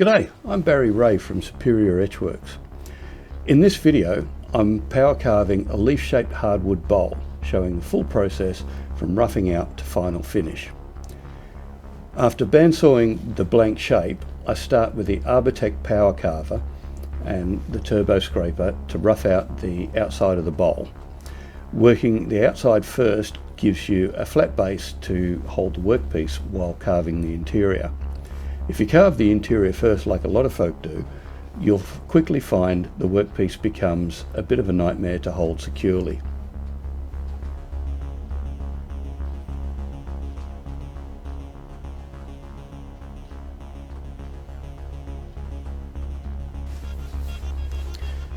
G'day, I'm Barry Ray from Superior Etchworks. In this video, I'm power carving a leaf-shaped hardwood bowl, showing the full process from roughing out to final finish. After bandsawing the blank shape, I start with the Arbortech power carver and the turbo scraper to rough out the outside of the bowl. Working the outside first gives you a flat base to hold the workpiece while carving the interior. If you carve the interior first, like a lot of folk do, you'll quickly find the workpiece becomes a bit of a nightmare to hold securely.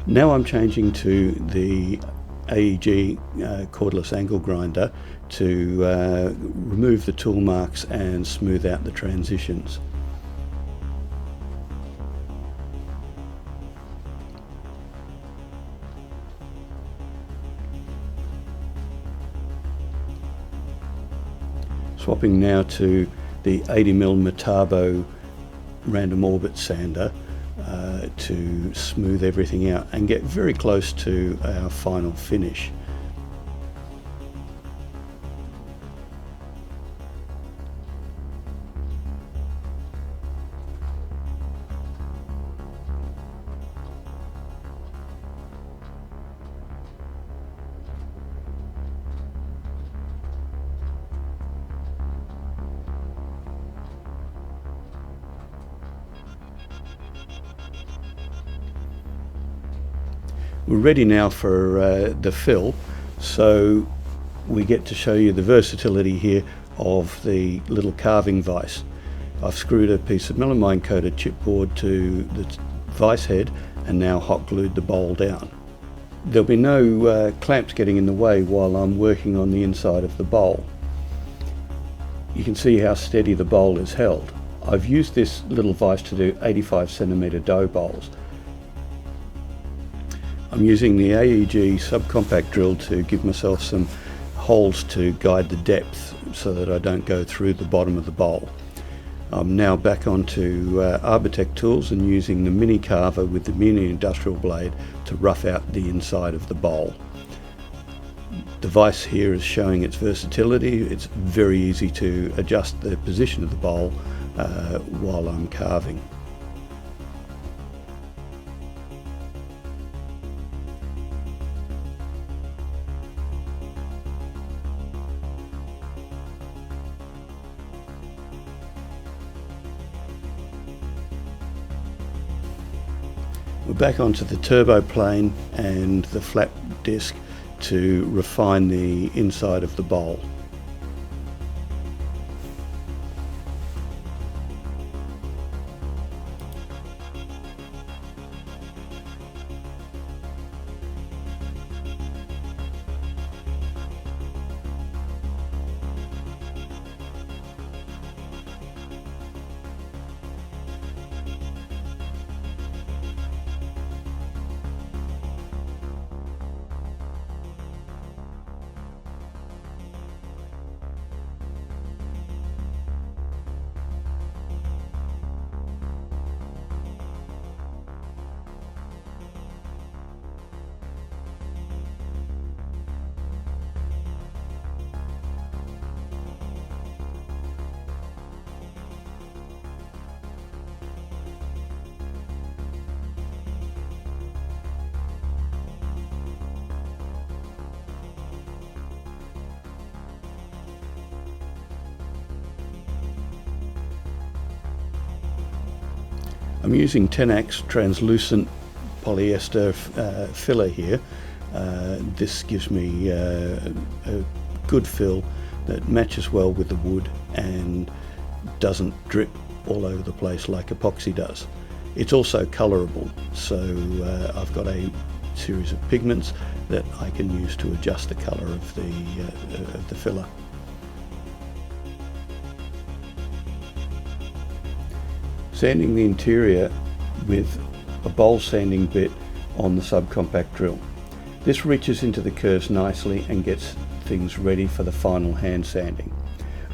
Now I'm changing to the AEG cordless angle grinder to remove the tool marks and smooth out the transitions. Swapping now to the 80mm Metabo random orbit sander to smooth everything out and get very close to our final finish. We're ready now for the fill, so we get to show you the versatility here of the little carving vise. I've screwed a piece of melamine coated chipboard to the vise head and now hot glued the bowl down. There'll be no clamps getting in the way while I'm working on the inside of the bowl. You can see how steady the bowl is held. I've used this little vise to do 85cm dough bowls. I'm using the AEG subcompact drill to give myself some holes to guide the depth so that I don't go through the bottom of the bowl. I'm now back onto Arbortech tools and using the mini carver with the mini industrial blade to rough out the inside of the bowl. The vise here is showing its versatility. It's very easy to adjust the position of the bowl while I'm carving. We're back onto the turbo plane and the flat disc to refine the inside of the bowl. I'm using Tenax translucent polyester filler here. This gives me a good fill that matches well with the wood and doesn't drip all over the place like epoxy does. It's also colorable, so I've got a series of pigments that I can use to adjust the color of the filler. Sanding the interior with a bowl sanding bit on the subcompact drill. This reaches into the curves nicely and gets things ready for the final hand sanding.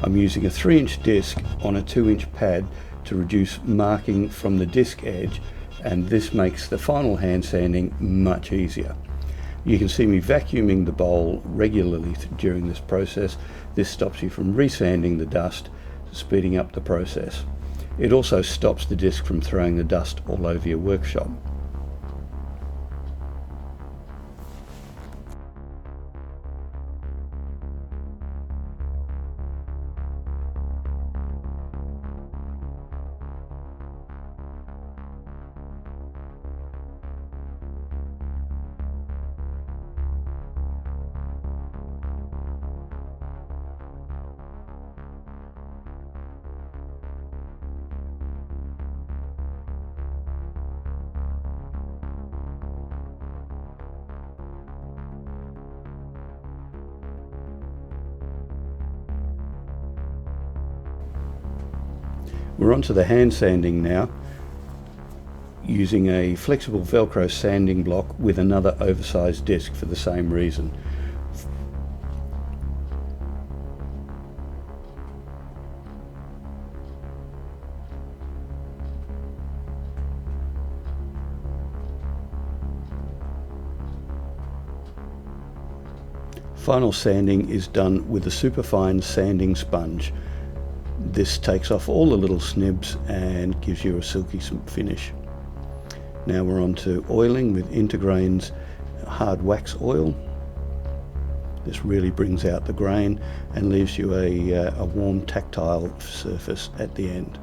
I'm using a 3-inch disc on a 2-inch pad to reduce marking from the disc edge, and this makes the final hand sanding much easier. You can see me vacuuming the bowl regularly during this process. This stops you from resanding the dust, speeding up the process. It also stops the disc from throwing the dust all over your workshop. We're onto the hand sanding now, using a flexible Velcro sanding block with another oversized disc for the same reason. Final sanding is done with a superfine sanding sponge. This takes off all the little snibs and gives you a silky finish. Now we're on to oiling with Intergrain's hardwax oil. This really brings out the grain and leaves you a warm tactile surface at the end.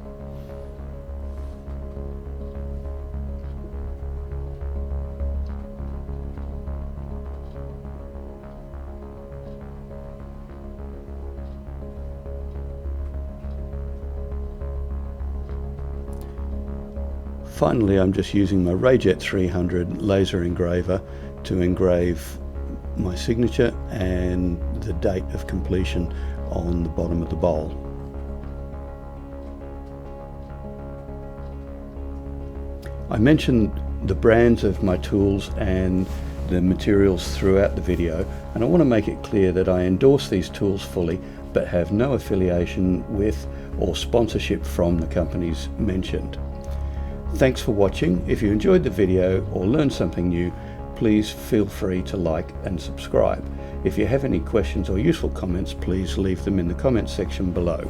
Finally, I'm just using my Rayjet 300 laser engraver to engrave my signature and the date of completion on the bottom of the bowl. I mentioned the brands of my tools and the materials throughout the video, and I want to make it clear that I endorse these tools fully but have no affiliation with or sponsorship from the companies mentioned. Thanks for watching. If you enjoyed the video or learned something new, please feel free to like and subscribe. If you have any questions or useful comments, please leave them in the comments section below.